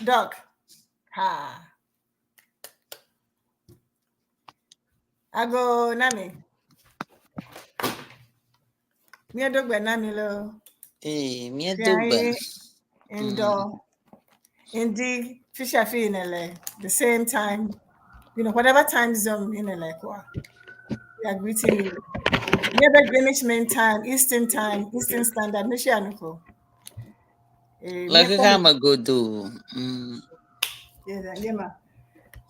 Dog. Ha. Ago nami. Mia dog be nami lo. Mia dog Indo. Indi fisher fi in the same time. You know, whatever time zone in we are greeting you. Never Greenwich Mean Time, Eastern Standard, Michianuko. Like a Hamagodo.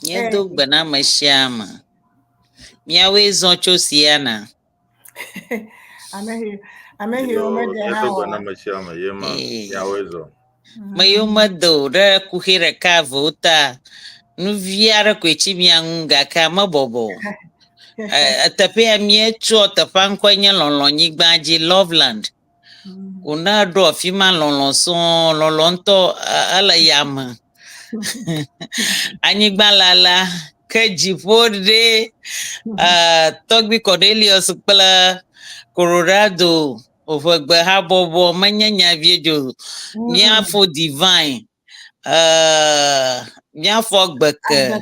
Mia dog banama shama. Mia ways on CEANA. I'm here. Mayomado, da kuhira kavota. Nuviara kwechimianga kama bobo. Atape a mie chota pankwanya lolonyi gbaji Loveland. Una do fima lolon son lolonto ala yama. Anyigba lala keji fode Togbi Cornelius pela Colorado ovegbe habobo manyanya viejo miafo divine miafo gbeke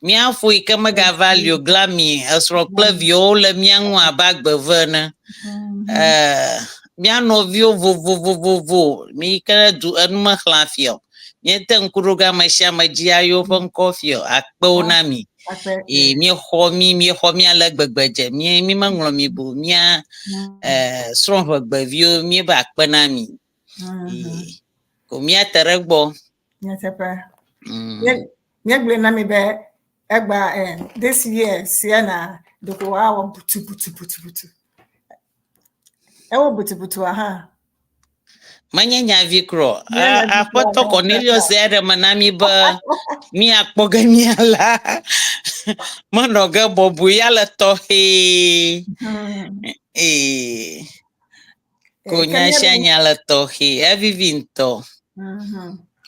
miafo ikemaga value glami SRƆ clavio le miangu abagbe vene mianovio vovovovovo mi kana du anuma khlafio miete nkuruga masha majia yo fon kofio akpo nami mi ho mi ala gbegbeje mi manglo mi bu mi SRỌ gbevio mi ba akpana mi ko mi ateregbo Nyegble na mi be egba this year CEANA do ko awo butu. Ewo butu aha. Manyanya vikro apoto Cornelius ere manami ba mi akpoga mi ala manoga bobu yala tohi konya shanya la tohi evivinto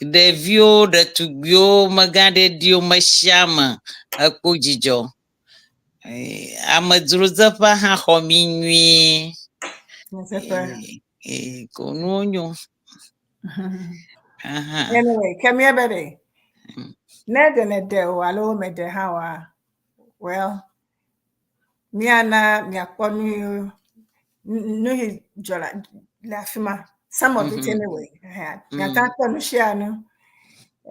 devio de tugio magade dio mashama akujijo amadruza pa ha hominwi kononyo anyway come here baby nede alo mede hawa well miana mi akponu no he jola la fima some of it anyway I can't share no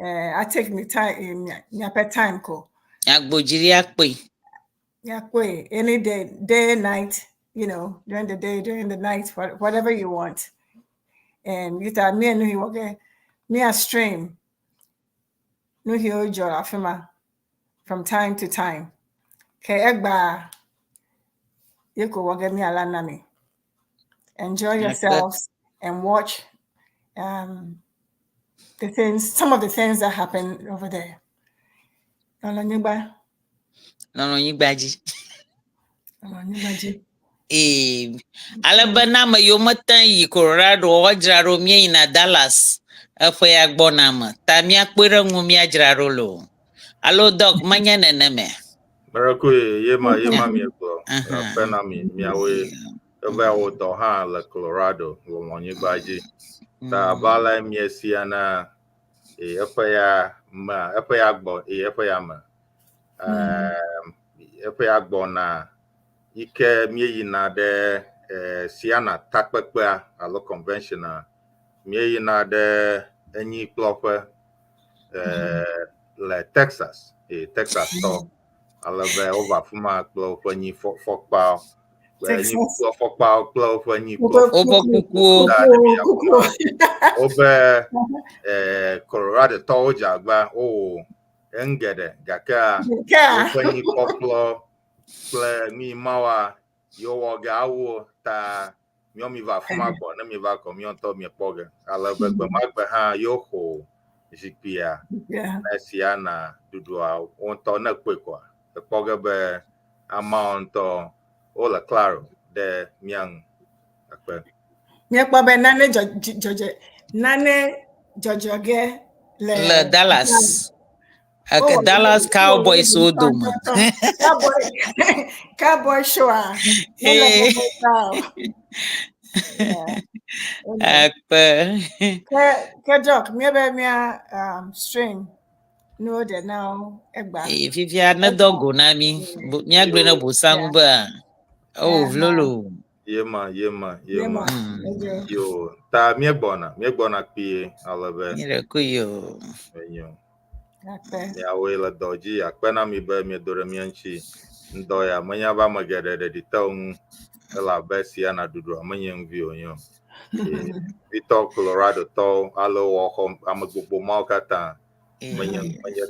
I take me time time ko agbojiri akpe any day night, you know, during the day, during the night, whatever you want. And you thought me and you okay, me a stream. No hear your afima from time to time. Okay, egba you go get me alanami. Enjoy yourselves and watch the things, some of the things that happen over there. Alabana ma yomatan yi Colorado ojraro mi na Dallas afwe agbonama ta mi akpere nwu mi ajraro lo alo dog manya neneme Maraku yema mi eklo pena mi awe ebe awo to ha la Colorado wo monyi gbaji ta bala mi esia na efe ya agbo efe ya ma efe ya agbo na ike mieyi na de CEANA Takpekpe alo convention mieyi na de enyi klofe le Texas to alave over fuma klofe ni fokpa enyi fokpa klofe ni kuku obe Colorado to jagba engede gaka klofe ni koklo ple mi mawa yo woga awo ta miomi va fuma gbo na mi va komion to mi poge ala begbe magbe ha yo ho jipia na CEANA dudua on to na kwekwa e poge be amount to ola claro de miang akpe nye kwa be nane jojoge le Dallas Dallas Cowboys Sodoma. Cowboy show. Jock, maybe string. No, they now egba. If you are not dog, Nami, but Niagara Busangba. Oh, Lolo. Yema. Yo. Ta miebona pie alabe. Miracuyo. Ya wela doji akpena mi be mi dore mianchi ndoya manya ba magede de tong la besia na dudu amanya vi onyo. Vito Colorado to alo wo hom amagbogbo maokata manya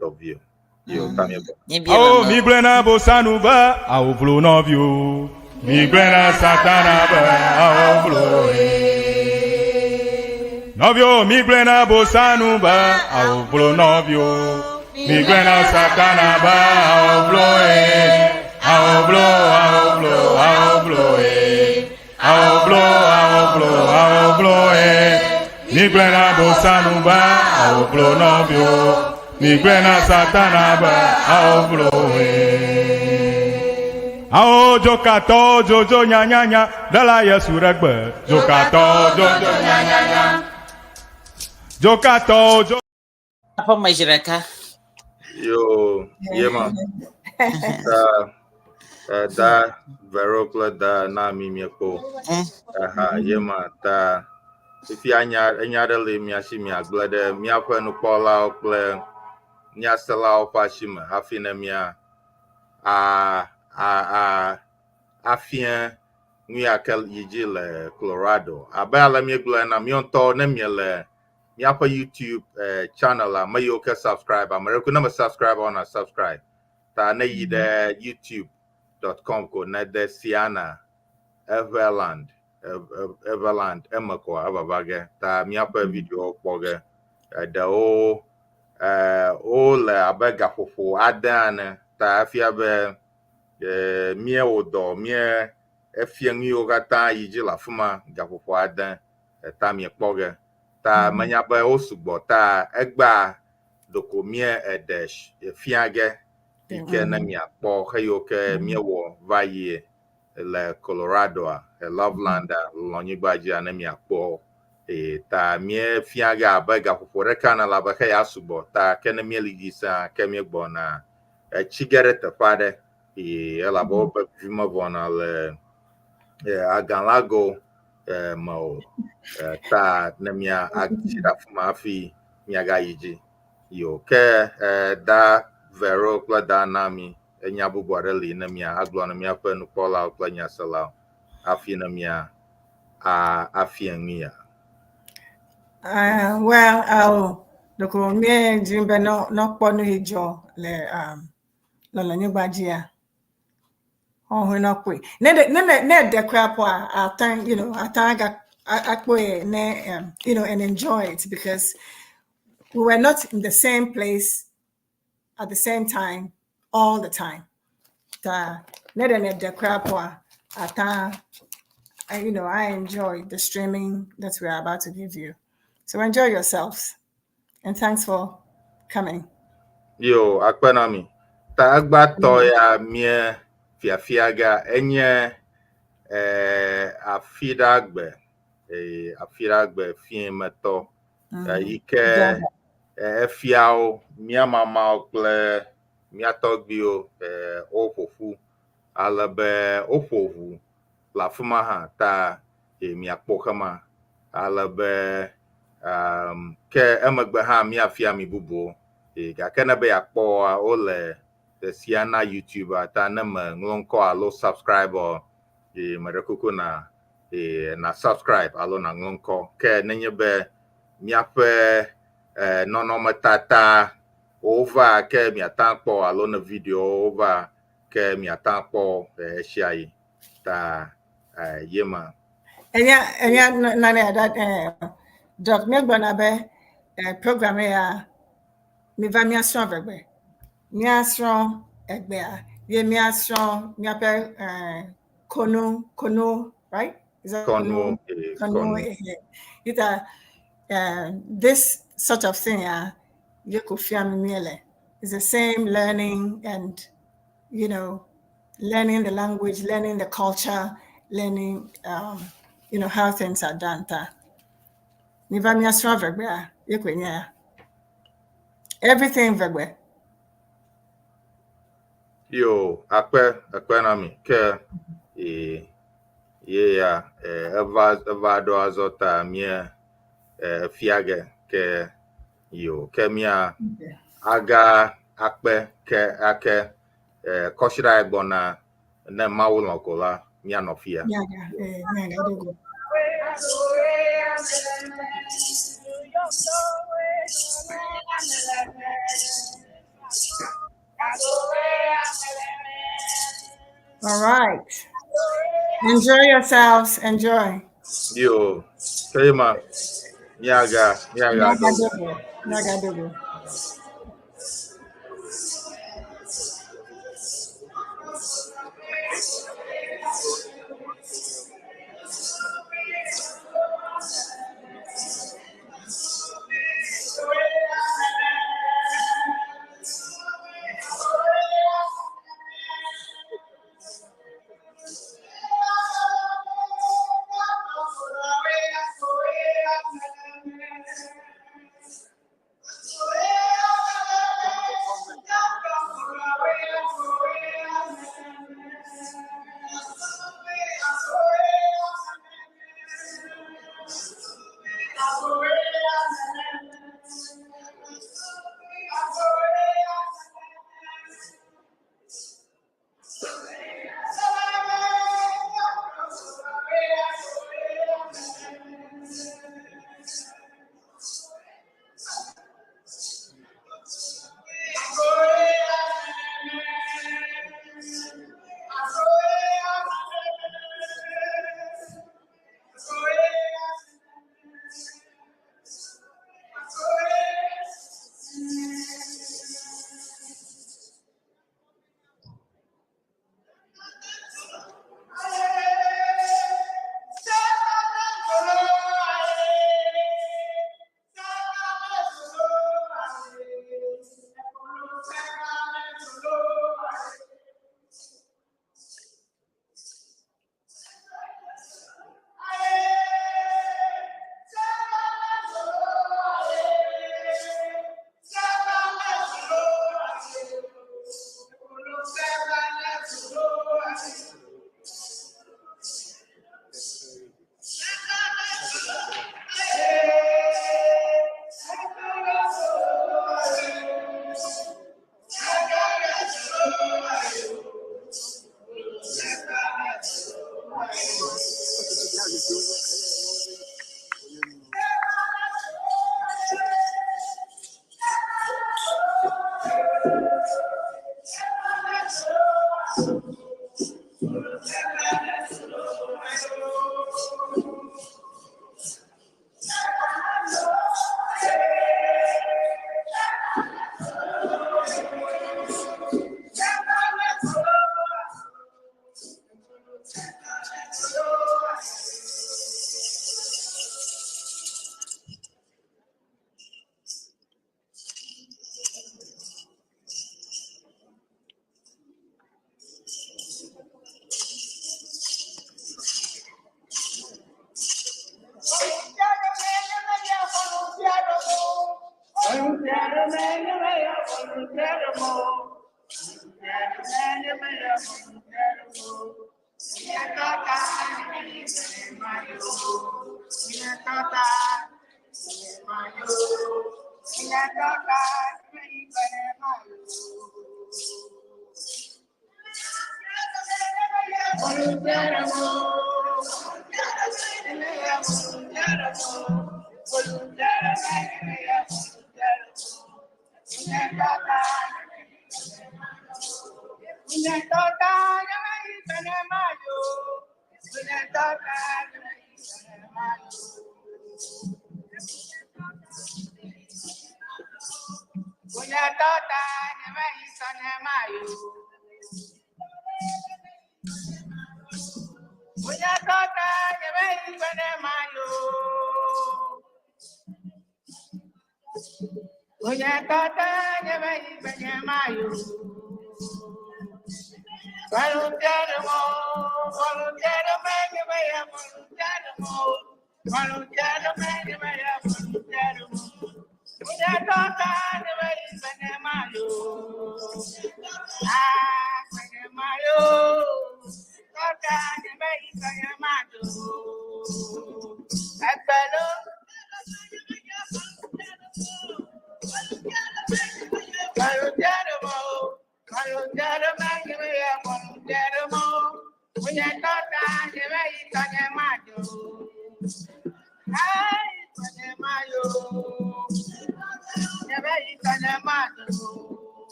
to view. Yo tamiebo. Oh, mi blena bosanu ba, au blo novio. Mi blena satana ba, au blo. Novio, mi blena bosanu ba, au blo novio. Mi blena satana ba, au blo. Au blo, au blo, au blo. Au blo, au blo, au blo. Mi blena bosanu ba, au blo novio. Mi buena satana ba ao bloe ao jokato jojo nya nya nya dala Yesu regbe jokato jojo nya nya nya jokato jo Apa majiraka? Yo yema da veropla da na mi mieko yema ta if anya dele mi ashi mi aglede mi akwa no pola okle nya sela opashima afina mia afia mi akel yijile Colorado abala mi gla na mi onto na mi le mi apa YouTube channel a mayo ka subscribe america na subscribe on subscribe ta na yide youtube.com ko na de CEANA Everland emako ababage ta mi apa video poge da o le abega fofo adane ta afia be mie odo mie efiengi ogata yiji la fuma ga fofo adan ta mi kpoge ta manya be osugbo ta egba doko mie edesh efiage ike na mi akpo heyo ke mie wo vaye le Colorado Loveland lonyibaji na mi akpo ta mie fiaga abega fofore kana la baka ya subo ta kene mie ligisa kemie bona chigere te fade ela bo pe vima bona le aganlago mo ta na mia agchira fuma fi miaga yiji yo ke da vero kla da nami enya bubore li na mia aglo na mia pe no pola kla nya sala afi na mia afi angia. Well, I'll look on me, Jimbe no ponu hijo le la nyubajia. Oh, we're not quick. Ne de crap I think, I think and enjoy it because we were not in the same place at the same time all the time. Ne de crap I think I enjoy the streaming that we're about to give you. So enjoy yourselves. And thanks for coming. Yo, akpenami. Ta agba to ya mie fiafiaga enye afidagbe fien meto ike efiao mia mama okle mia togbio opofu alabe opofu la fuma ha ta mia pokama alabe ke emegbe ha mia fia mi bubu ga kana be akpo ole the CEANA YouTuber ta na nglonko alo subscriber marekuko na subscribe alo na nglonko ke nenye be miape nono matata over ke miatanpo alo na video over ke miatanpo shiai ta yema enya nane that doc me gbona be program ya mi va mi aso egbe mi aso egbe ye mi aso mi ape kono right is that kono this sort of thing you could feel me is the same learning and learning the language, learning the culture, learning how things are done. Niva mi asra vegbe yekwenya. Everything vegbe. Yo, akpe na mi ke ya eva do azota mie fiage ke yo ke mia aga akpe ke ake koshira egbona na mawulo kola mia no fia. Nyaga dogo. All right. Enjoy yourselves. Enjoy. Yo, Kema, Nyaga dogo.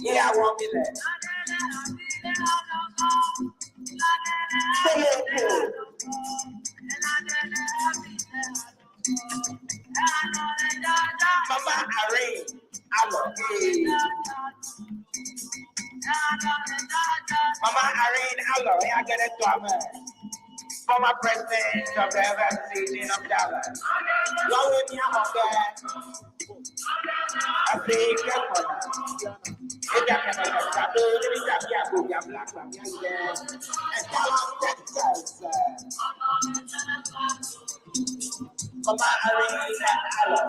Yeah, I want me there. Mama Irene, Mama Irene, hello. I get it to her. Former president of the CEANA of Dallas. Y'all with me, I'm up there. I say, careful. If you can black one, young there. And Dallas, Texas. Mama Irene, hello.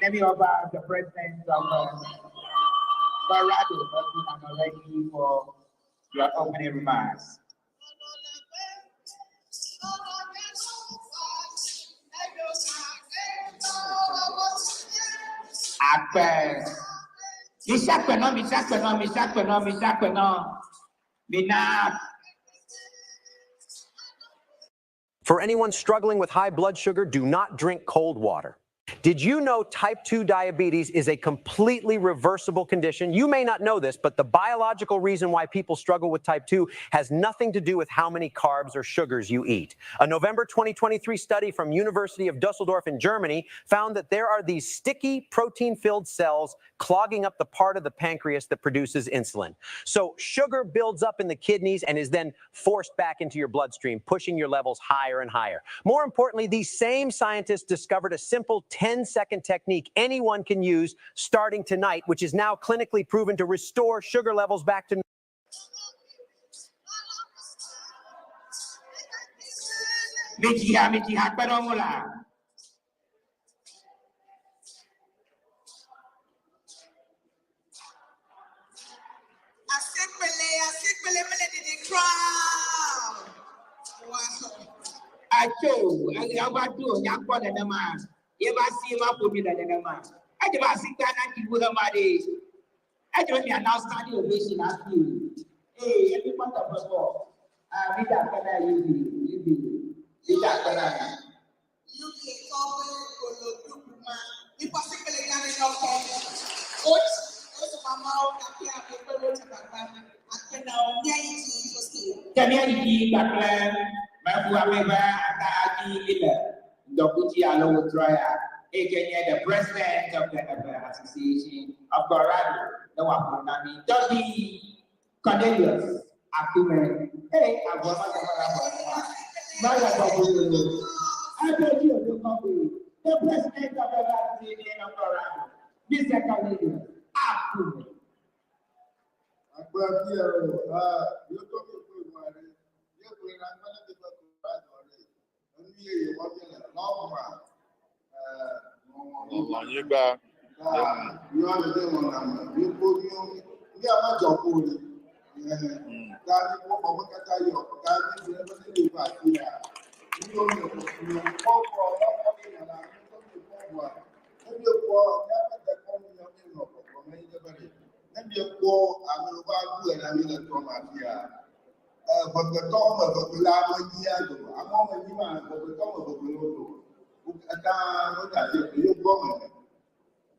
Let me about the president of Colorado, but I'm ready for your opening remarks. For anyone struggling with high blood sugar, do not drink cold water. Did you know type 2 diabetes is a completely reversible condition? You may not know this, but the biological reason why people struggle with type 2 has nothing to do with how many carbs or sugars you eat. A November 2023 study from University of Dusseldorf in Germany found that there are these sticky protein-filled cells clogging up the part of the pancreas that produces insulin. So sugar builds up in the kidneys and is then forced back into your bloodstream, pushing your levels higher and higher. More importantly, these same scientists discovered a simple 10-second technique anyone can use starting tonight, which is now clinically proven to restore sugar levels back to normal. The president of the Association of Colorado, the Wapunami, Doddy Cornelius, Akume. Hey, I'm going to the president of the Association of Colorado, Mr. Cornelius, Akume.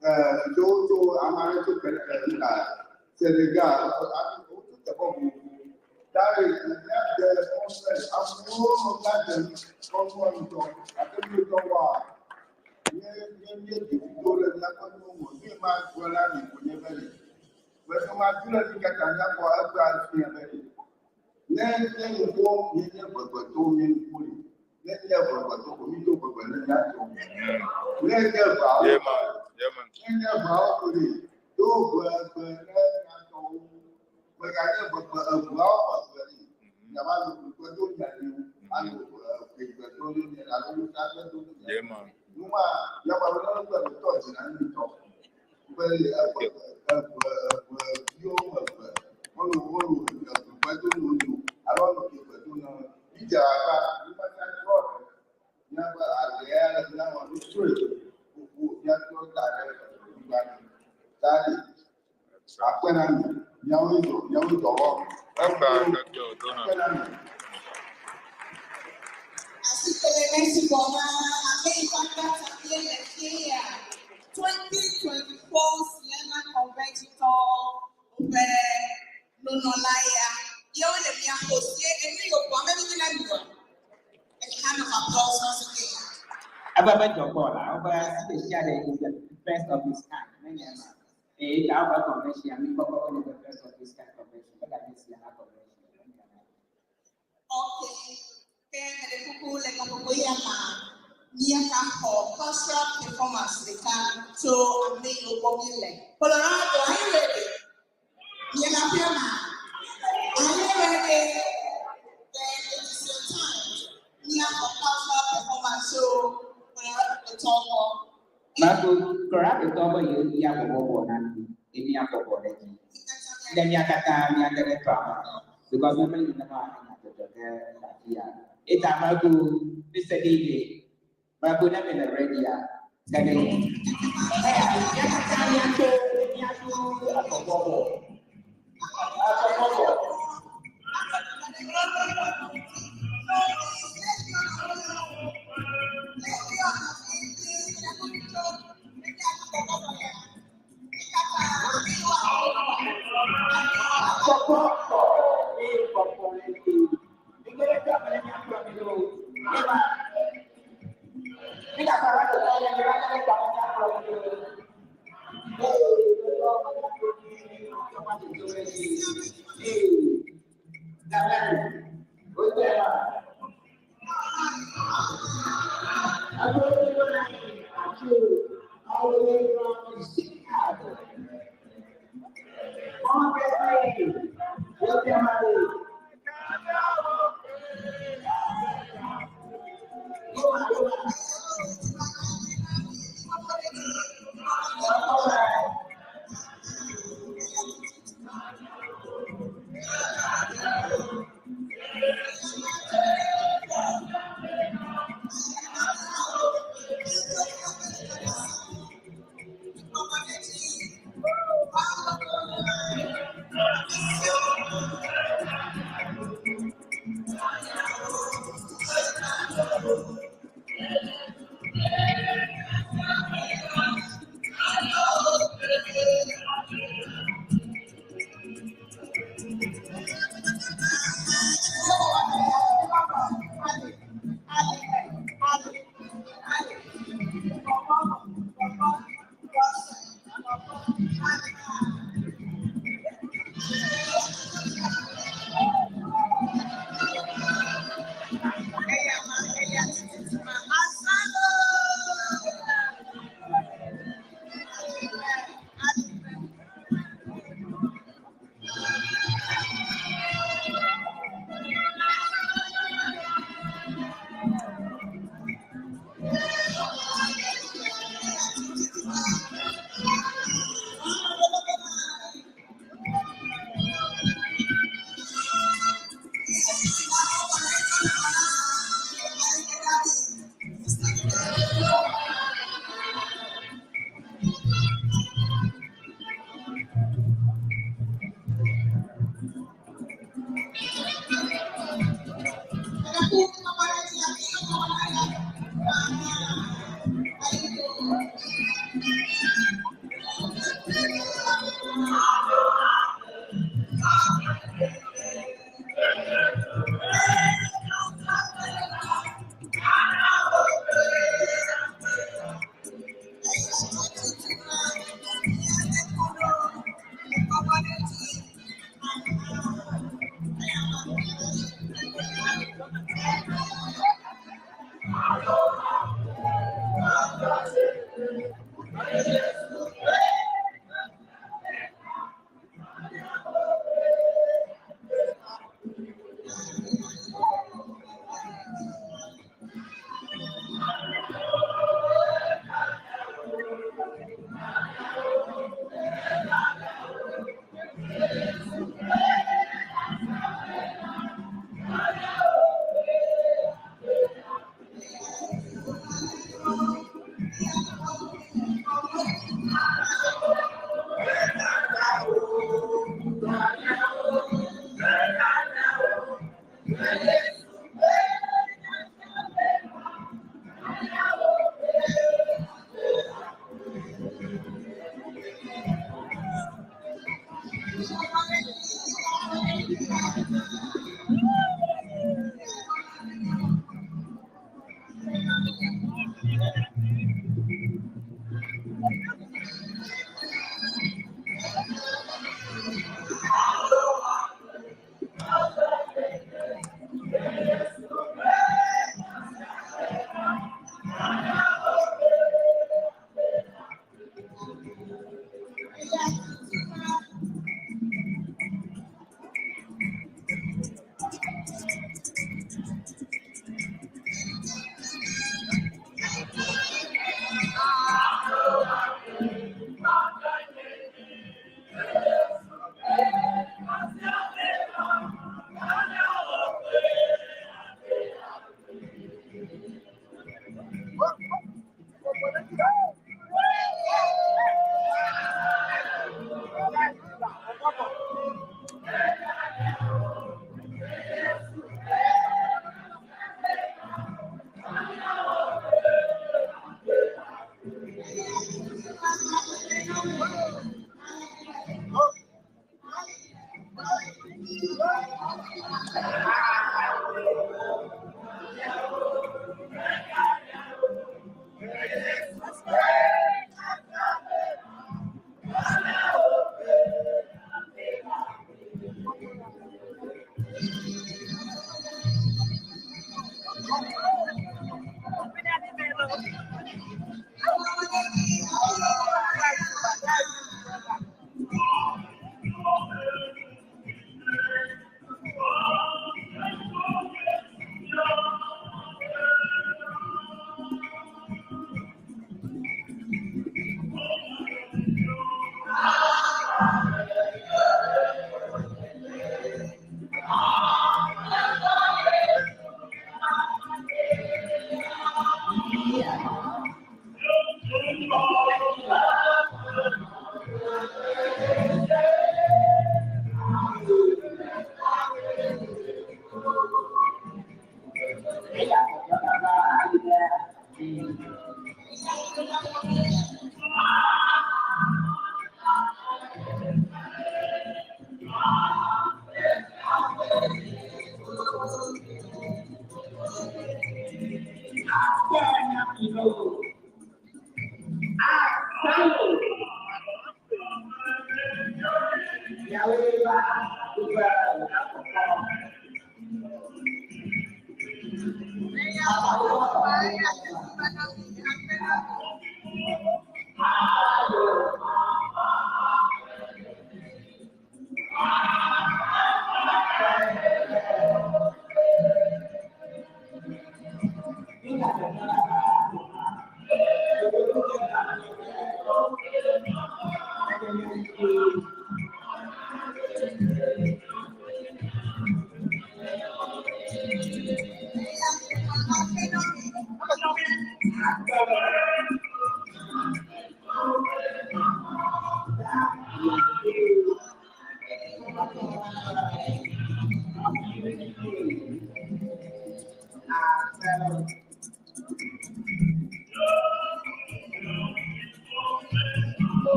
to amare to Senegal, that is the process. I'm more of that I think you know why. Spéciale is the first of its kind. Et our convention, I mean, probably the first of this kind of convention, but that is CEANA convention. Okay, cultural performance, they can so make you Colorado, are you ready? Are you ready? Then it is your time. Cultural performance, so the talk. Baru kerap itu apa ya bobo nanti ini apa bobo lagi dan yang kata yang ada drama because memang ini nama yang terjaga latihan itu baru bisa di baru nama yang ready ya jadi yang kata yang tu apa bobo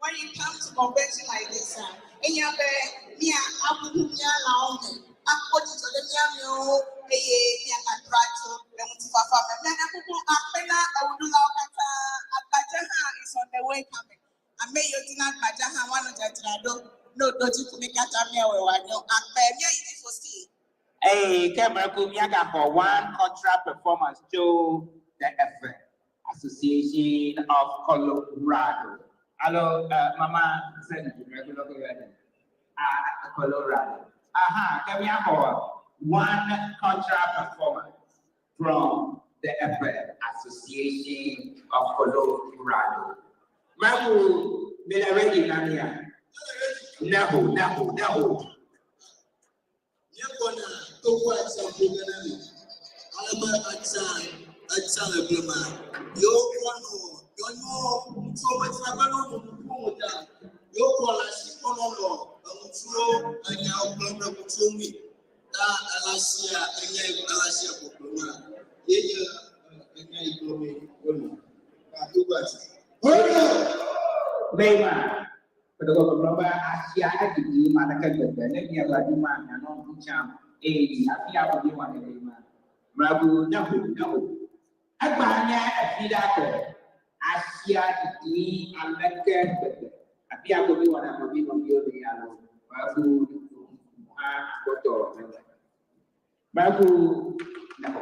When you come to convention like this, and you're me, I will be alone. I'm going to the Yamio, a trato, and Papa, and then I will do like is on the way coming. I may you not Bajaha one of the no dodgy to make a tamia or I know. I pay me for see. Hey, camera Kumiaka for one contract performance to the effort. Association of Colorado. Hello, Mama said Colorado. Aha, can we have one contract performance from the effort Association of Colorado? Mamu, Mila ready, Nania. No. Kalau berubah Asia di mana kan berbentuknya lagi mana non macam Asia apa di mana Merabu nahu. Agbanya tidak Asia di Amerika tapi aku di mana di yang baru foto baru nahu.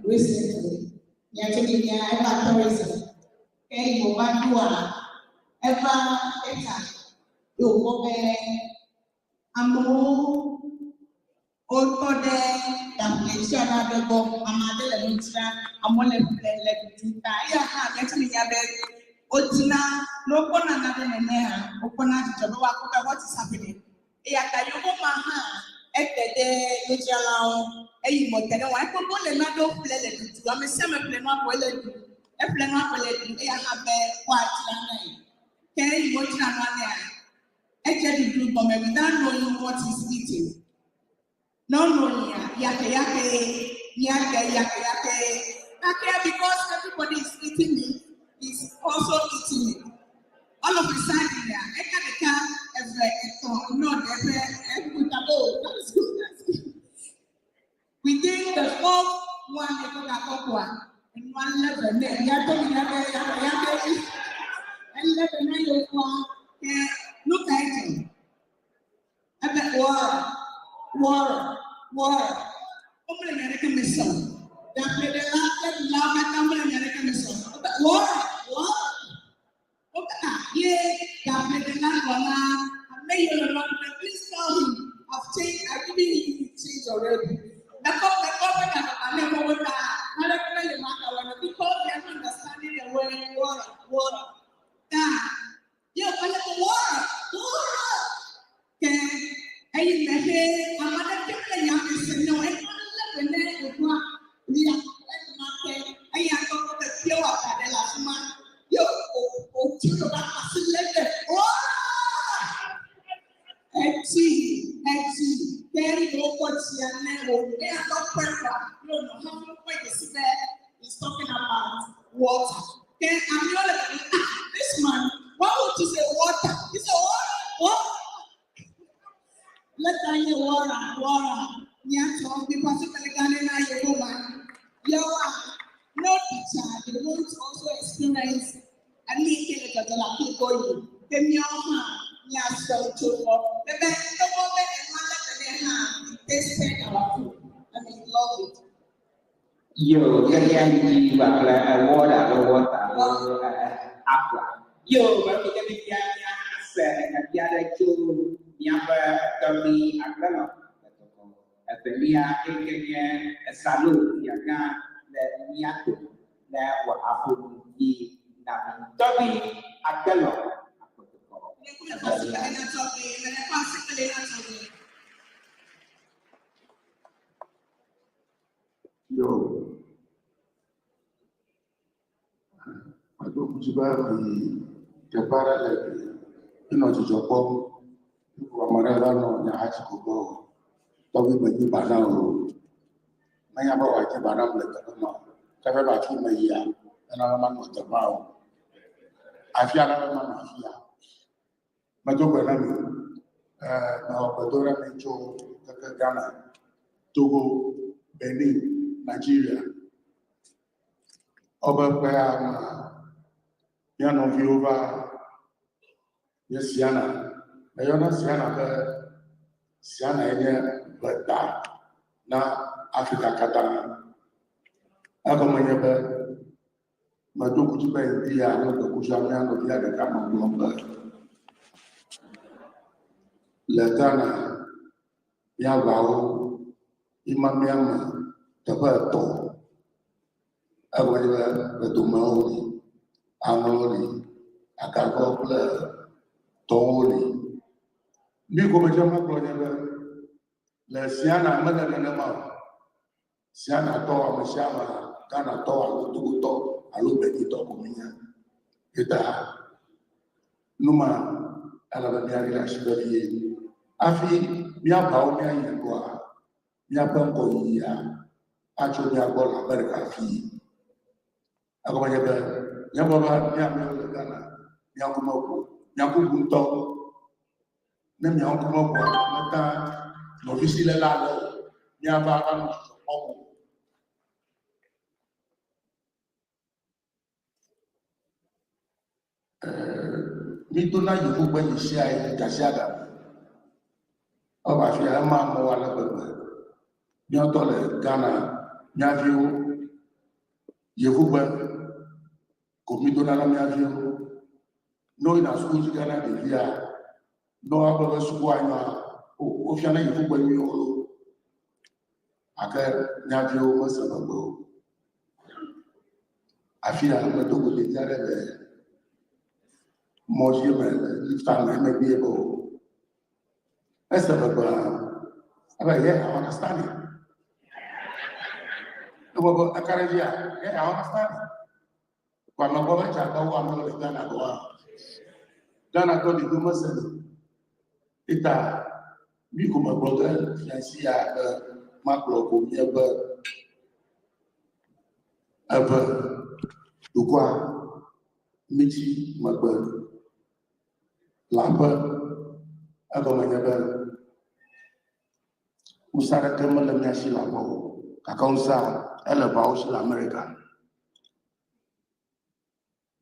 Recently, ever tourism, what is happening? Without knowing what he's eating. Not knowing because everybody is eating it, is also eating it. All of a sudden, within the fourth one, in one level, look at him. Water. Open American mission. Please tell him I've given him change already. Because they are not understanding the word water. He's talking about water. Okay, this man, why would you say water? He said water. Let's say water. No teacher, they won't also experience and make it a people. Love it. Yo, water, aqua. Yo, but we Yo, I don't the parallel, to Japan, Amarella, the high school, talking with you banana. I am about to banana like a Kavaki Maya, another man with the bow. I feel another man here. Majobanami, now Badora Mecho, Ghana, Togo, Benin. Nigeria. Over Yan of you over yes, CEANA. I don't CEANA, but that now Africa Katana. Agomanya, Matu kutuba dia no kusamia no dia de kama blomba. La Ghana ya vao imamiama tabato. Awalwa betumauli amoli akakopla toli. Ni ko jama ko nyaba la CEANA madana ma. CEANA to amashama Ghana to alututo alubekito kuminya. Kita numa ala biari la shibali afi mia bao mia yengwa mia banko ya acho mia bola barka fi akamanya ba nyababa mia mia Ghana mia kumoko mia kubunto na mia kumoko mata no visile la mia ba ba no mituna yifu gbe yisia yi kasiada ọba fi ama mọ wa lẹgbẹgbẹ ní ọ̀tọ̀ le Ghana miaviwo yifu gbe ko mituna la miaviwo no ina school ti Ghana de via no abebe school anya o fi ana yifu gbe mi o ake miaviwo mese gbegbe o afi a me dogo de jare be moji me lifta me bi ebo. That's the but yeah, I understand it. But I can't yeah, I understand it. When my brother chat about what I'm going to Ghana go on. Ghana go the human center. It me come my brother fiancé macro ko mi ebe dukwa miti magbe lampe agomanya usara kama la miashi la bo kakaunsa ele ba ushi la America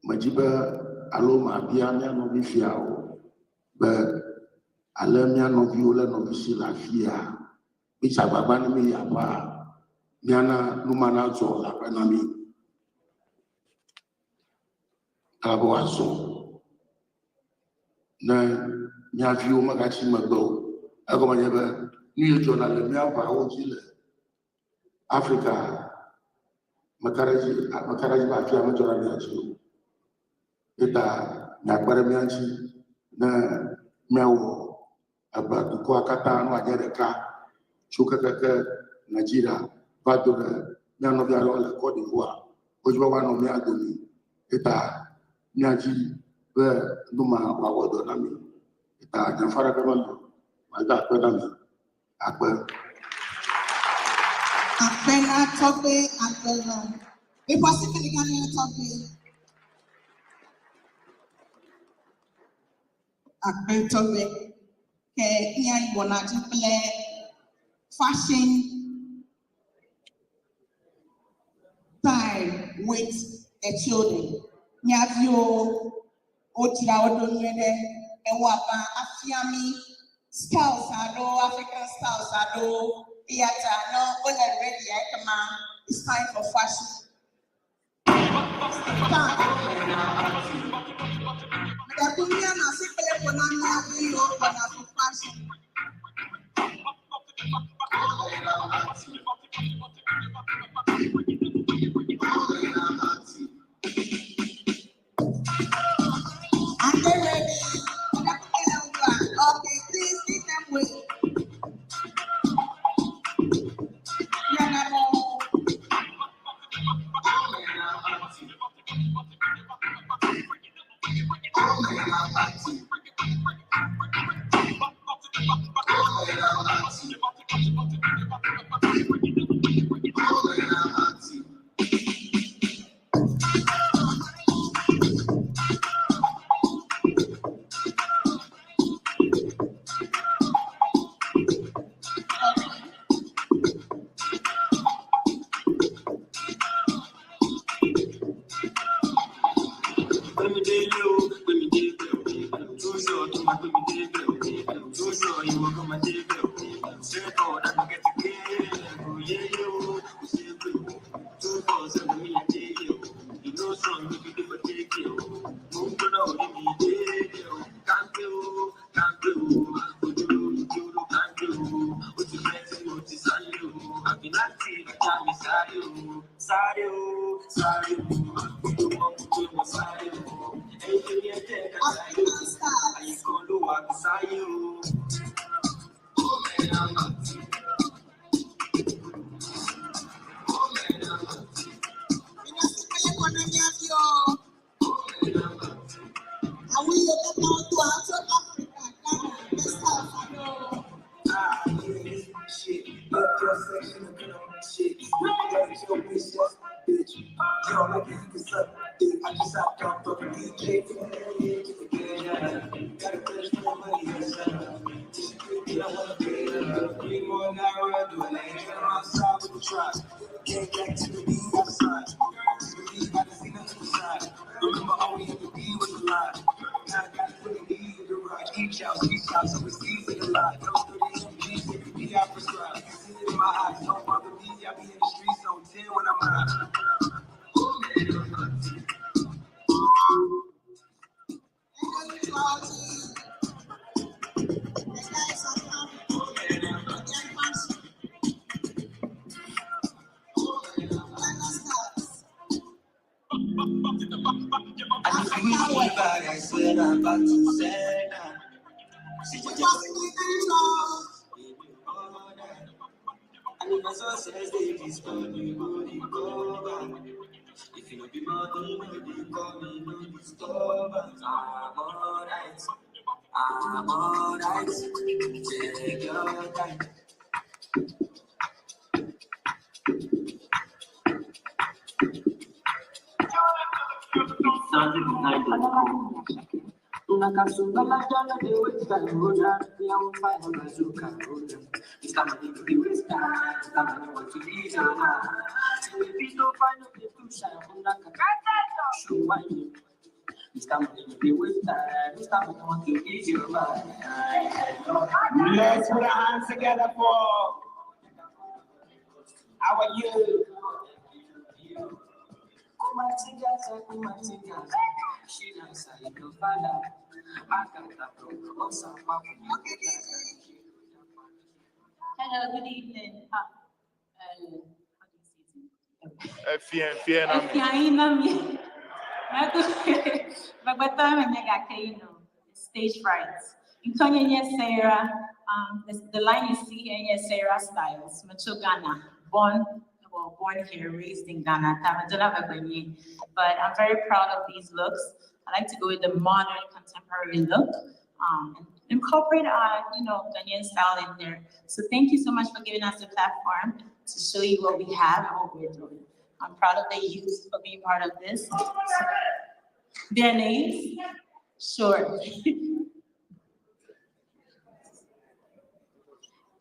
majiba alo ma bia mia no bi fiao be ale mia no bi ole no bi shi la fia bi chagbagba ni mi ya ba mia na numana zo la pa na mi abo aso na mia viu magachi magbo agomanya be ni journal mi ava o jile Africa makaraji ba fi ama journal mi achi eta na gbare mi anchi na mewo aba ko akata no ajere ka chuka kaka Nigeria bado na no bia le Côte d'Ivoire ojuba wa no mi adomi eta mi aji be duma wa wodo na mi eta na fara kama no ma da pe na mi akpe CEANA TAKPEKPE specifically CEANA TAKPEKPE ke nia ibona jiple fashion time with the children nia vio otira odonwede ewaba afiami styles ado African styles ado theater no all already it's time for fashion. The dunia na sikele bonana hiyo bana for fashion. Are they ready? Okay, please leave them with. Let's put our hands together for our youth. Hello, good evening. How do you say it? Stage fright. In Sarah, the line you see here, Sarah Styles, Macho Ghana, born here, raised in Ghana, but I'm very proud of these looks. I like to go with the modern, contemporary look, and incorporate our, Ghanaian style in there. So thank you so much for giving us the platform to show you what we have and what we're doing. I'm proud of the youth for being part of this. Their names? Sure.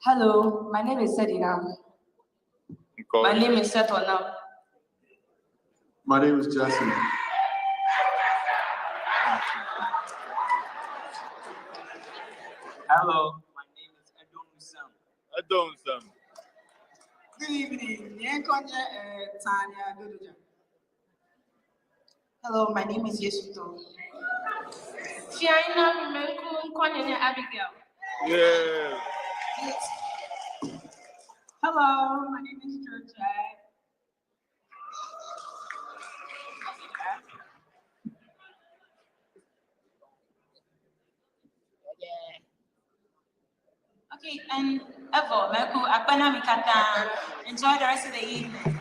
Hello, my name is Sedina. My name is Setona. My name is Jason. Hello, my name is Edom Sam. Good evening. Hello, my name is Yesuto. Abigail. Yeah. Hello, my name is Georgette. Okay, and Evo, Meku, Akbana Mikata. Enjoy the rest of the evening.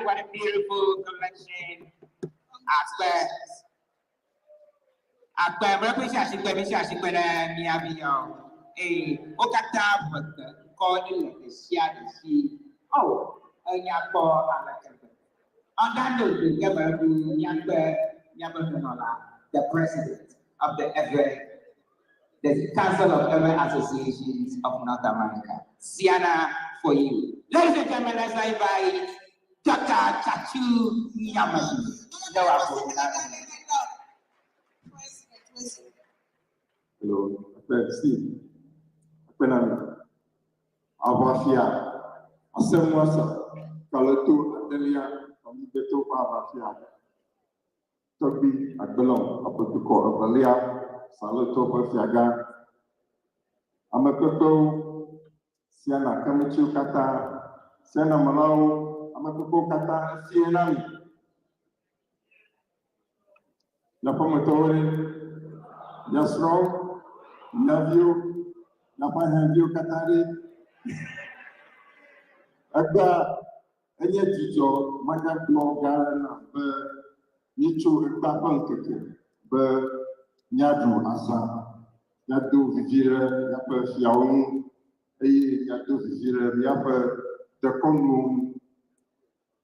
What a beautiful collection. The president of the Council of Urban Associations of North America. CEANA for you. Ladies and gentlemen, let's invite Dr. Chatu Nyamani. Hello, Steve. Avafia, Asemuasa, Kaleto, Adelia, Amibeto, Avafia, Toby, Agbelon, Apotuko, Avalia, Saloto, Vafiaga, Amakoto, CEANA Kamichu Kata, CEANA Malau, Amakoko Kata, CEANA. Napomotori, SRƆ, Navio, Napahandio Katari, Agba, Enya Tijo, Maga Blogana, Nicho, Ekpapankeke, Nyadu Asa, Yadu Vivire, Yapa Fiaou, Yadu Vivire, Yapa de Congo,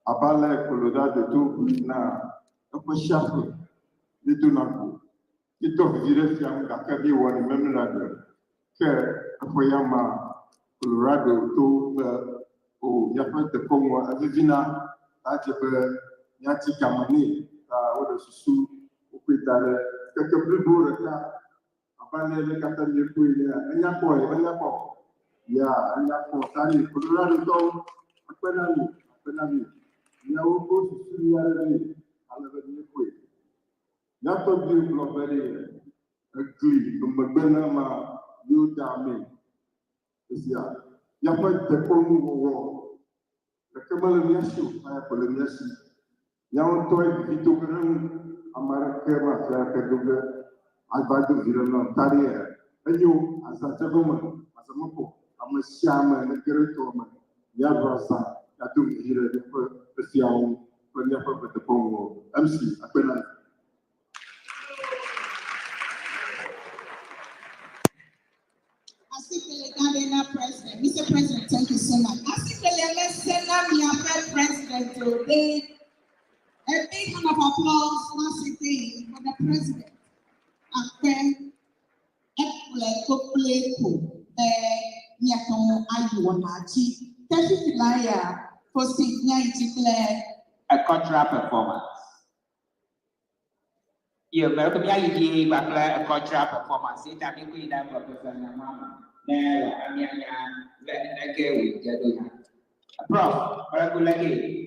Abale, Coloda de tout, na, Yapa Chape, de Donaco. Ito vivire fiam Kabi one memorable que apoyama Colorado to o yapa de Congo avivina atebe yati kamani o de susu o pitale quelque plus beau le cas abane le katami kuile enya ko ya enya ko tani Colorado to apenami ya o ko susu ya le ala de kuile Yato bi blobere agli mbana ma yudame Esia yapa te komu wo le kemale miasu aya ko le miasi yawo toy vito gran amara kema fa ka dobe albado virano tariere ayo azata goma azamako amasiama ne kereto ma ya rosa ya do vire de especial ko ya pa te komu MC apena. President, Mr. President, thank you so much. President today. A big round of applause once again for the president. After a cultural performance. You welcome you a cultural performance. It I mean we have Professor Mama. Prof, regularly.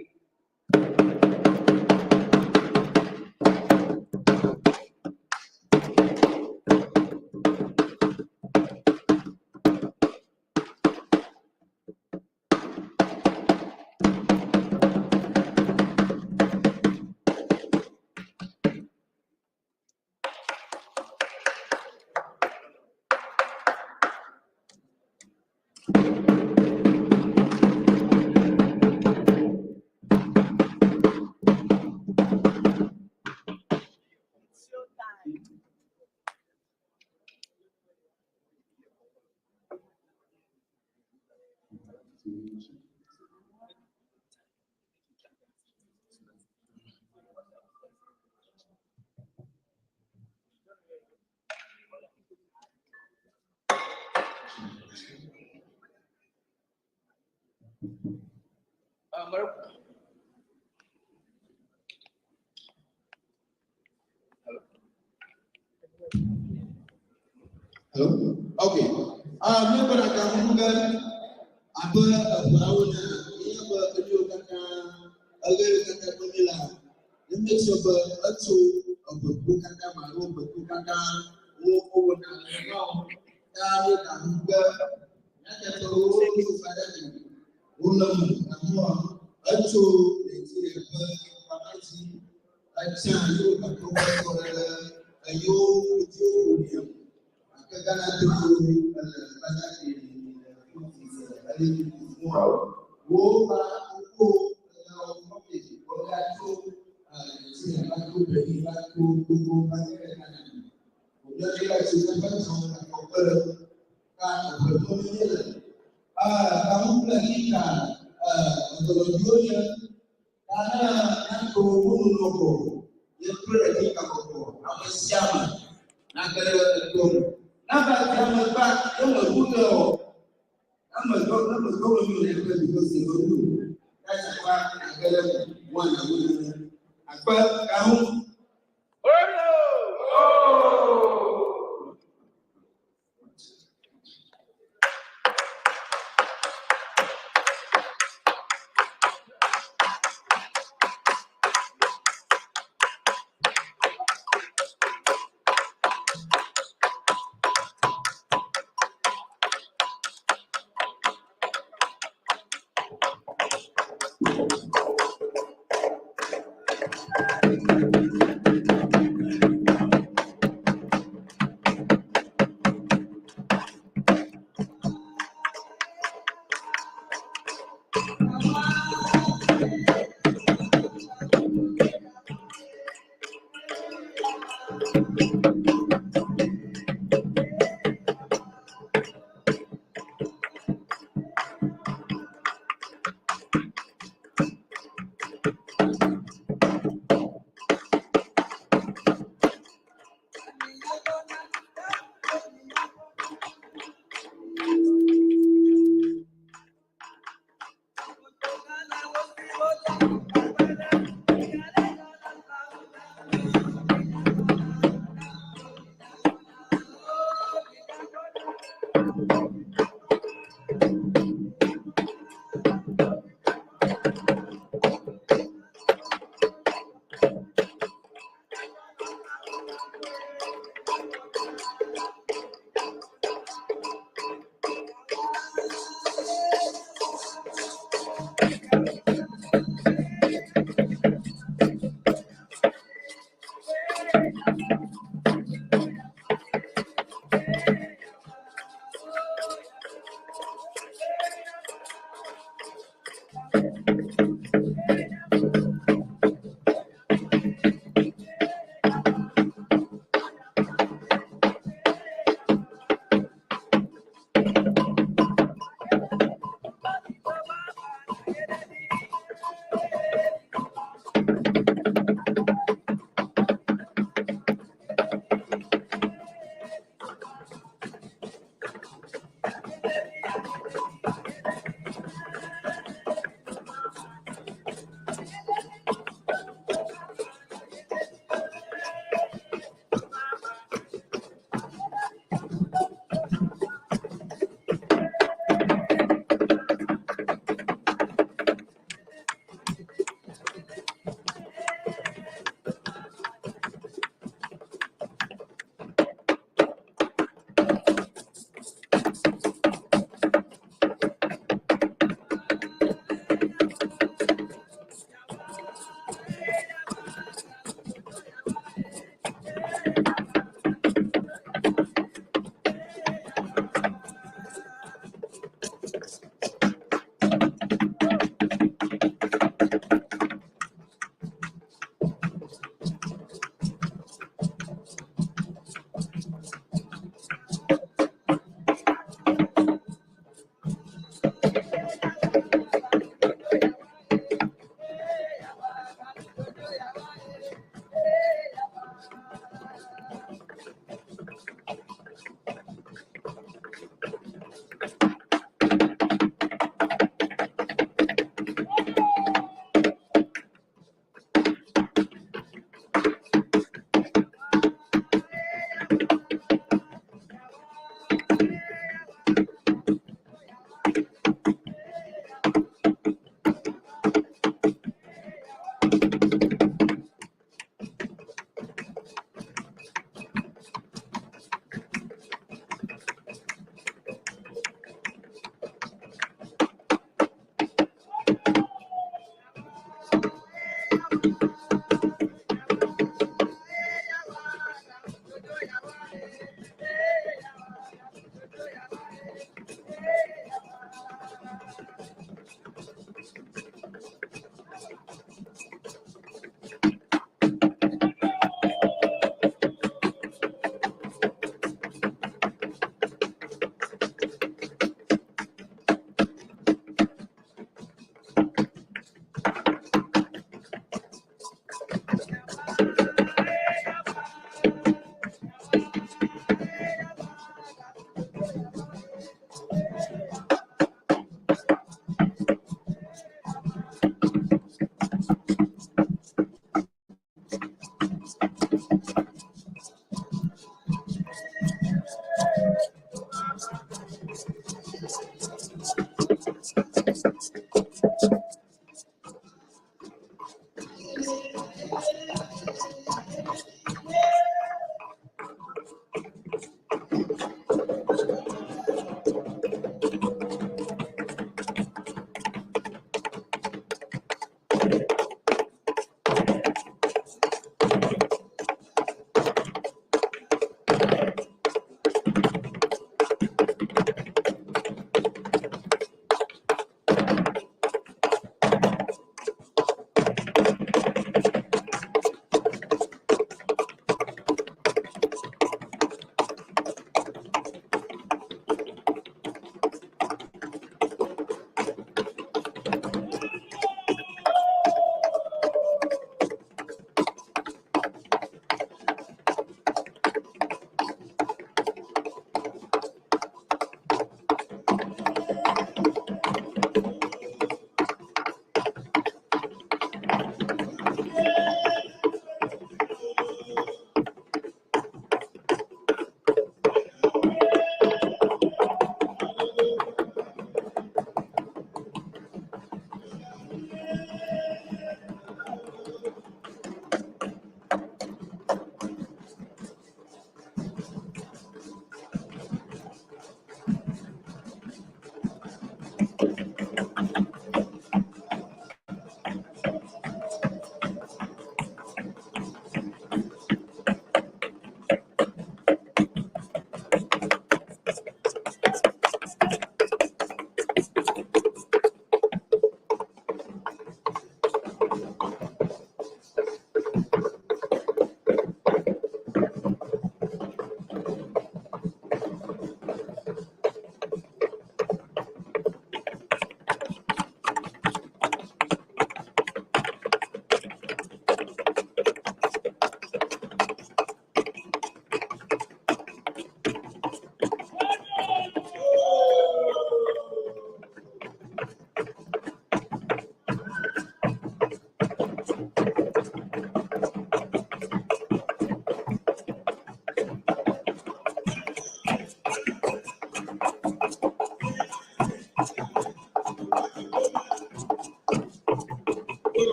Hello? Okay. Mimi pada kamunga apa bauna ini apa video kata agak kata pemila. Ini coba atu bukan kata malu bukan kata woƒo na no. Kami kamunga ada terus pada ni. Ulam semua atu itu apa sih? Aja itu kalau ayo itu Karena itu banyak di Nada kama ba kama huyo kama go ni because you know that's why agala mwana huyo akwa kamu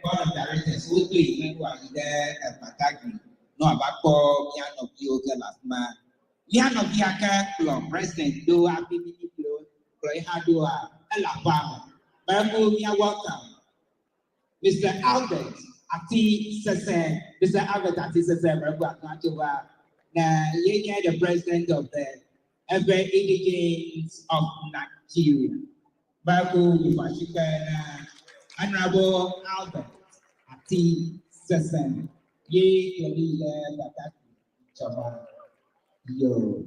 board of directors who do it when no abako miano bioga lafma miano biaka president do abini do hadua elapama bamu mia welcome Mr. Albert Ati Sese, Mr. Albert Ati Sese, the president of the EØEGBE Indigenes of Nigeria. Baku Honorable Albert Ati Sese, ye leader Chaba. Yo,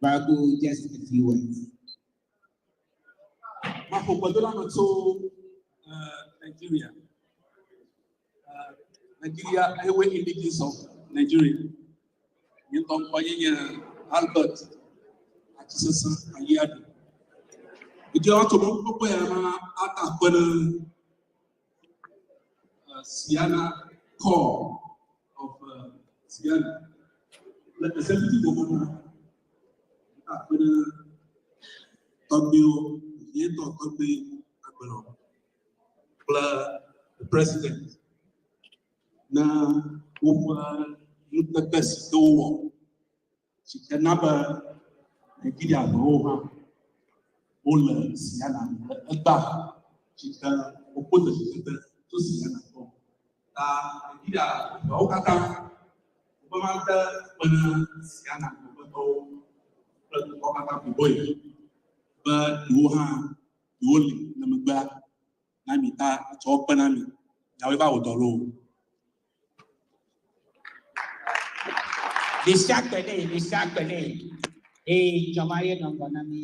Baku, just a few words. Nigeria. Nigeria, EØEGBE Indigenes of Nigeria. You don't buy Albert Atisasa Ayadu. You want to go to CEANA core of CEANA. Let the executive governor the president. Now, the best door. She can never Nigeria go all CEANA. She can oppose to CEANA. Nigeria, Okata, Obamata, CEANA, but you have you only number Namita, Chopanami, however, Odoro. Distracted. Hey, Jamaya Nongonami,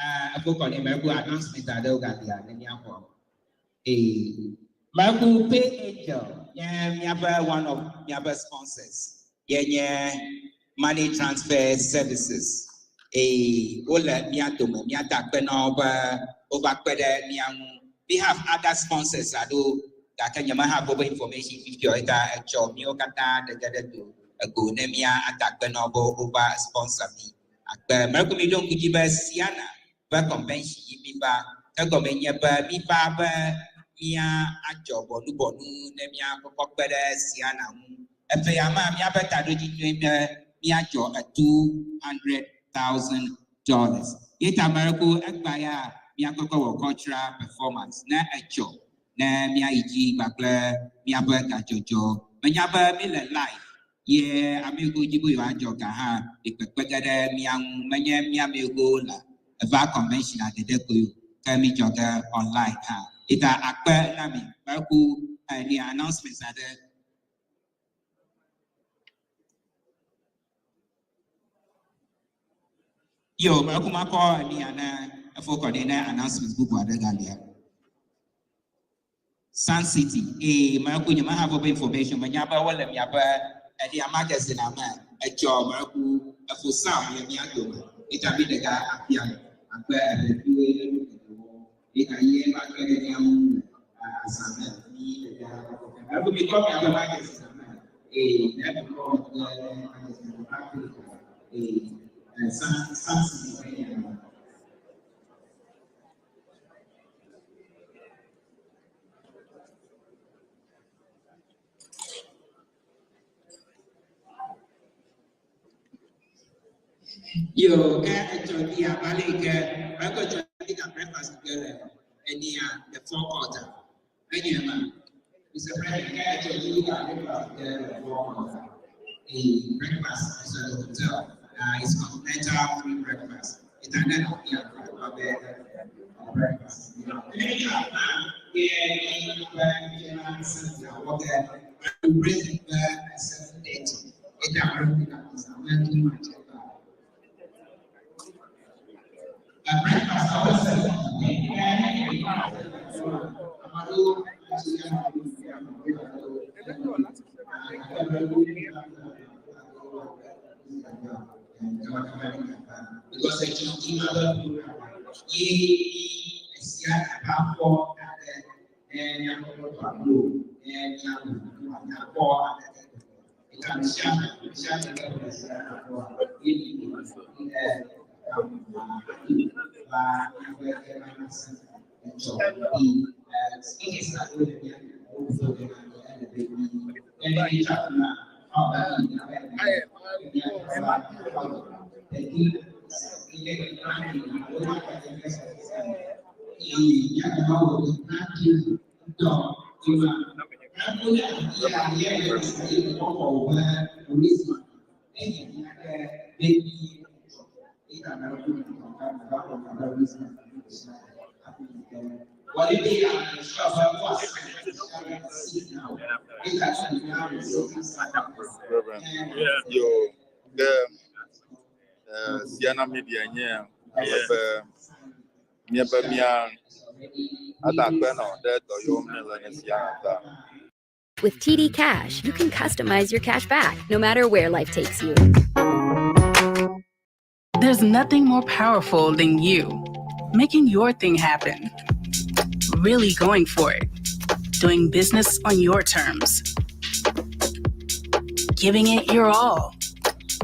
I forgot the American announcement that they'll get there. Marco Pay Angel, one of Yaba sponsors. Money transfer services. Ola Miatomo, Miatakpenoba, we have other sponsors that can have over information if you're at a job, Miokata, the Gonemia, Atakpenobo, over sponsor me. Marco Milon Gujiba CEANA convention, Biba, Tagomania, Biba, Mia, a job or Lubonu, Nemia, Popper, CEANA, Efayama, Miabata, Miajo at $200,000. Yet America acquire Miako cultural performance, na a job, na Miaiji, Bakler, Miabaka Jojo, Miaba Miller Life. Yeah, amigo jibu yo ajoka ha ikpekpegede miang menye miamigo la eva convention at the deco kami joga online ha ita akpe nami baku the announcements at the yo baku mako ni ana afoko ni na announcements buku adagalia Sun City baku nyama have open information manyaba wala miaba the magazine a job, for some, it will be the guy up here. And where the few in a year, I will be talking about magazine. Yo, actually, I'm going to take a breakfast together and the forequarter. Mr. President, actually, you got the forequarter. A breakfast is a hotel. It's continental free breakfast. It's a net of breakfast. Because CEANA media With TD Cash, you can customize your cash back, no matter where life takes you. There's nothing more powerful than you making your thing happen. Really going for it. Doing business on your terms. Giving it your all.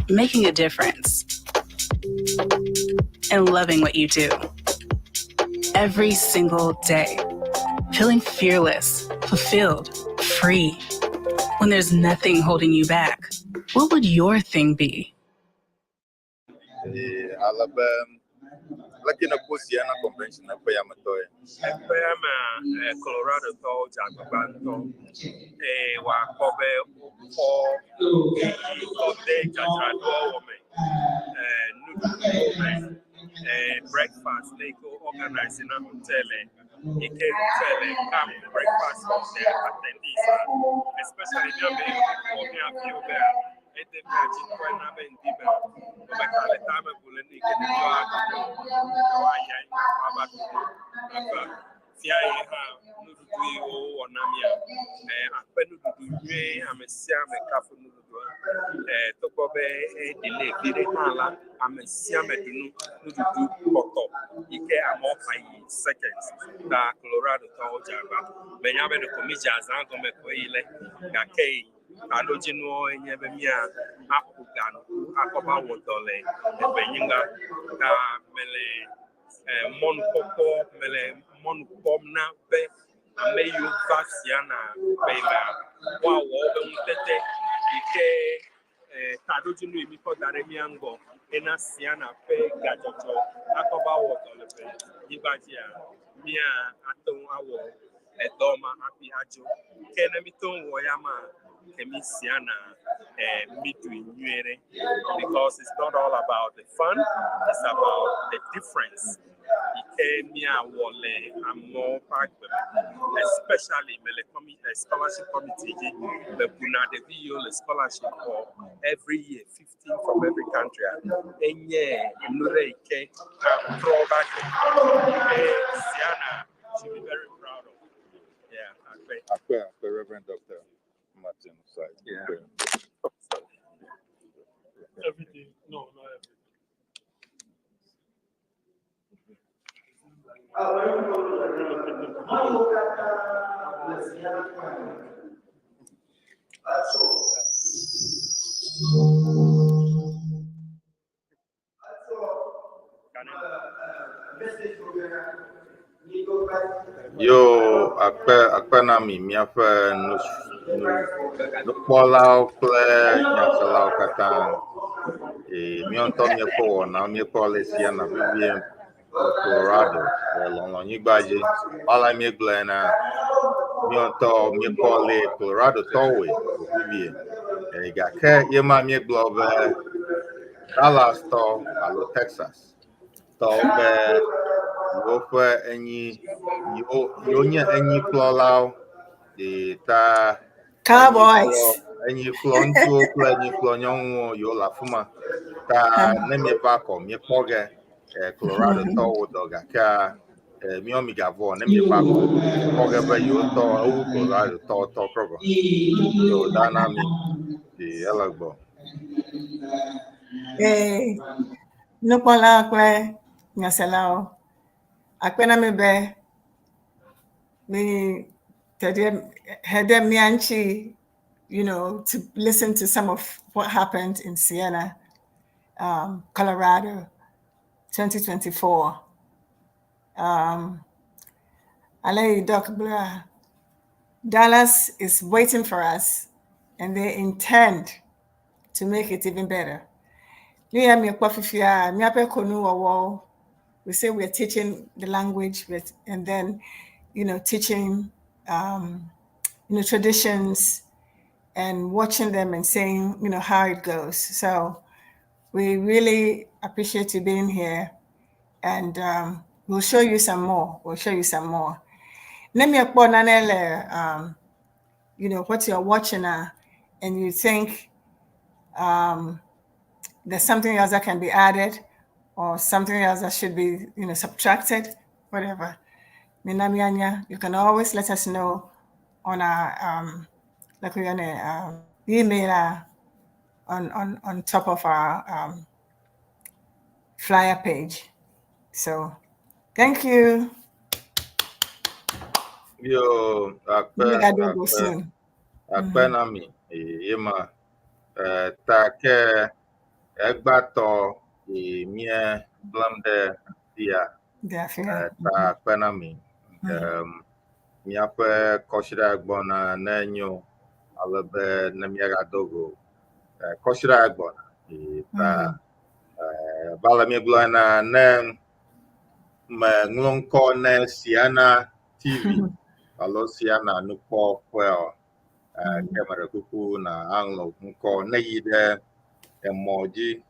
Making a difference. And loving what you do. Every single day. Feeling fearless, fulfilled, free. When there's nothing holding you back, what would your thing be? Alabama, CEANA Convention, Colorado to Jagbanto, Wakobe, or breakfast, they go organizing a hotel. He came to come breakfast from their attendees, especially the seconds that Colorado told you, but you have the commissions and come to Alojino and Yabemia, Akugan, Akoba Wotole, Beninga, Mele, Monpopo, Mele, Monpomna, Be, Mayu Vasiana, Beba, Wow, Tete, Ike, Tadojino, Miko Daremiango, Ena Siana, Pe, Gajoto, Akoba Wotole, Ibadia, Mia, Aton Awo, Edoma, Api Ajo, Kenemiton Woyama. CEANA because it's not all about the fun, it's about the difference. Especially the scholarship committee, the scholarship for every year, 15 from every country. And CEANA should be very proud of. Yeah, Reverend Dr. Martin side. Yeah. Everything. No, not everything. Yo, akpenami miafe nukpɔlawo kple nyaselawo katã. Míɔŋutɔ míekpɔ wɔna míekpɔ le CEANA vevie le Colorado le lɔlɔ̃nyigba dzi. Wala míegblɔe na míɔŋutɔ míekpɔ le Colorado tɔwoe vevie. Gake yema míegblɔ be Dallas tɔ alo Texas tɔ be woƒe enyi yiwo nye enyikplɔlawo ta Cowboys. any flonto, any flonion, you la fuma. Ta name back on me poge, Colorado to doga, mi omigavo, name back on poge by you to Colorado to program. Yo, dynamic, the elagbo. No pala kwe nyaselao. Akwena mebe me hede mianchi, you know, to listen to some of what happened in CEANA, Colorado, 2024. Alei Doc Blah. Dallas is waiting for us, and they intend to make it even better. We say we're teaching the language, and then, you know, teaching, you know, traditions and watching them and saying, you know, how it goes. So we really appreciate you being here, and we'll show you some more. We'll show you some more. You know, what you're watching and you think there's something else that can be added or something else that should be, you know, subtracted, whatever. You can always let us know on our like we're gonna email on top of our flyer page. So thank you. Yo, akpenami, yema, take egbato, mie blamde dia, ta akpenami, miape koshira gbona nenyo, alebe nemiaga dogo, koshira gbona, ta balami glona ne me nglonko ne CEANA TV. Alo CEANA nuko kwel camera kuku na anglo nko neyide emoji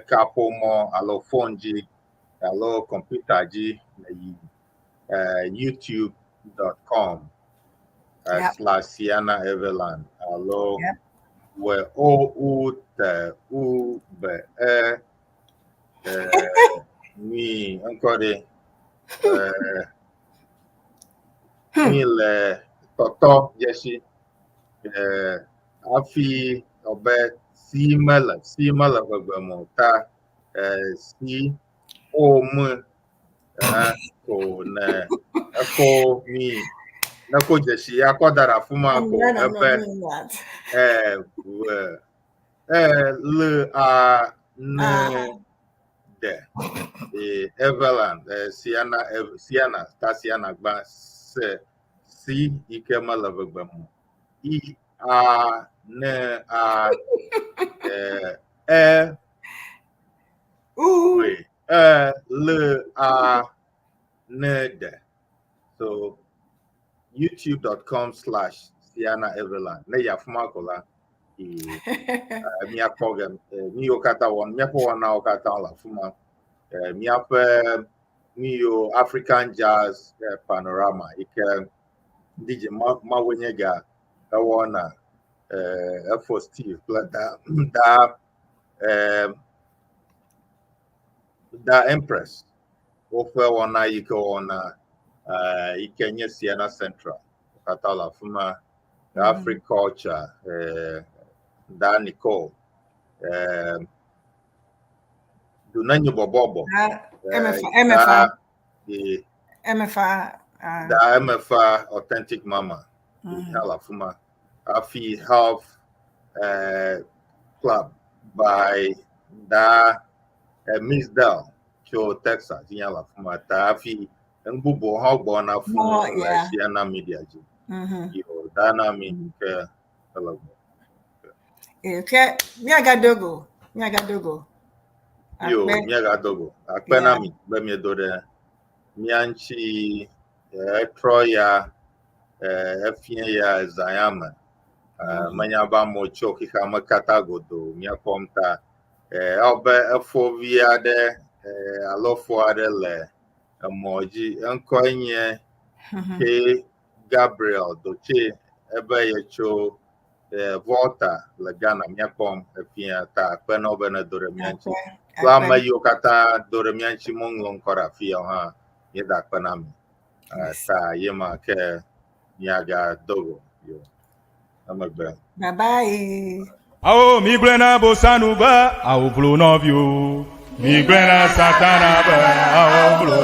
kapo mo alo phone ji alo computer ji youtube.com /CEANA EVELAND alo we o te u be ni encore mille toto yeshi afi obe simala gbemo ta si o mu ko ne ko mi na ko jeshi akodara fuma ko ebe le a ne de Everland CEANA ta CEANA gba se si ikema lavagbamu I a ne a le a ne de. So youtube.com/CEANA Everland ne ya fuma kola mi program mi okata won mi po na okata la fuma mi ape mi yo African jazz panorama ike DJ Mawenyega Awana for Steve da Empress ofe wana ike ona Kenya CEANA Central Katala Fuma Africulture da Nicole Dunanyo Bobobo MFA Authentic Mama Fuma Afi Health Club by da Miss Dell Show Texas Yala Fuma Tafi and Bubo Hogbo na Fuma CEANA Media Ji Yo Dynamic Hello. Okay, Nyagadogo. Yo, Nyagadogo. Akpenami, Bemi Dode, Mianchi, Troya, Efia, Zayama, Manyaba Mocho, Kikama Katagodo, Miakomta, Albe Fovia de Alofoadele, Moji, Uncoinye, K. Gabriel, Doche, Ebeyecho, Volta le Ghana miakpɔm efia ta akpeno bena do ɖe mia ŋuti. To ame yiwo katã do ɖe mia ŋuti meŋlɔ ŋkɔ ɖe afi ya hã ye da akpe na mi. Ta ye ma ke miagado go yo. Emegbe. Bye bye. Awo mi gblẽ na bosanu be awo blo nɔvio. Mi gblẽ na satana be awo blo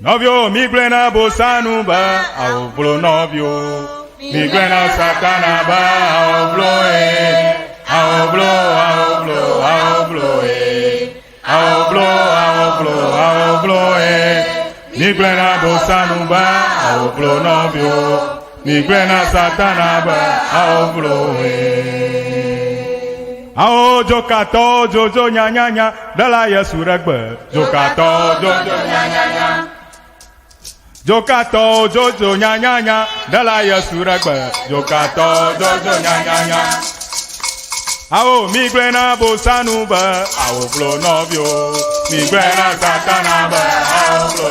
nɔvio. Mi gblẽ na bosanu be awo blo nɔvio. Mi gblẽ na satana be awo blo awo blo awo blo awo blo awo blo awo blo awo blo Mi gblẽ na bosanu be awo blo nɔvio. Mi gblẽ na satana be awo blo Awo dzokatɔ dzodzo nyanyanya ɖe la Yesu ɖe gbe. Dzokatɔ dzodzo nyanyanya. Dzokatɔ dzodzo nyanyanya ɖe la Yesu ɖe gbe. Dzokatɔ dzodzo nyanyanya. Awo mi gblẽ na bosanu be awo blo nɔvio. Mi gblẽ na satana be awo blo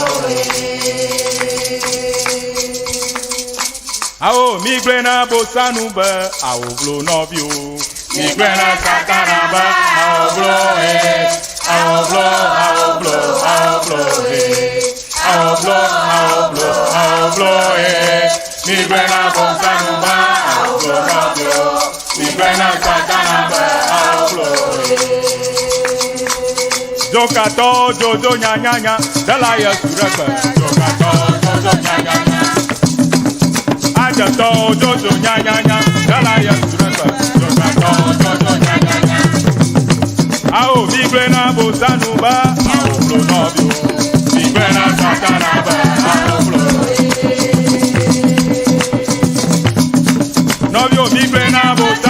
Awo mi gblẽ na bosanu be awo blo nɔvio. Mi gblẽ na satana be awo blo awo blo awo blo awo blo awo blo awo blo awo blo Mi gblẽ na bosanu be awo blo nɔvio. Mi gblẽ na satana be awo blo Dzokatɔ dzodzo nyanyanya ɖe la Yesu ɖe gbe. Dzokatɔ dzodzo nyanyanya. Adetɔ dzodzo nyanyanya ɖe la Yesu ɖe gbe. Dzokatɔ dzodzo nyanyanya. Awo mi gblẽ na bosanu be awo blo nɔvio. Mi gblẽ na satana be awo blo nɔvio. Mi gblẽ na bosanu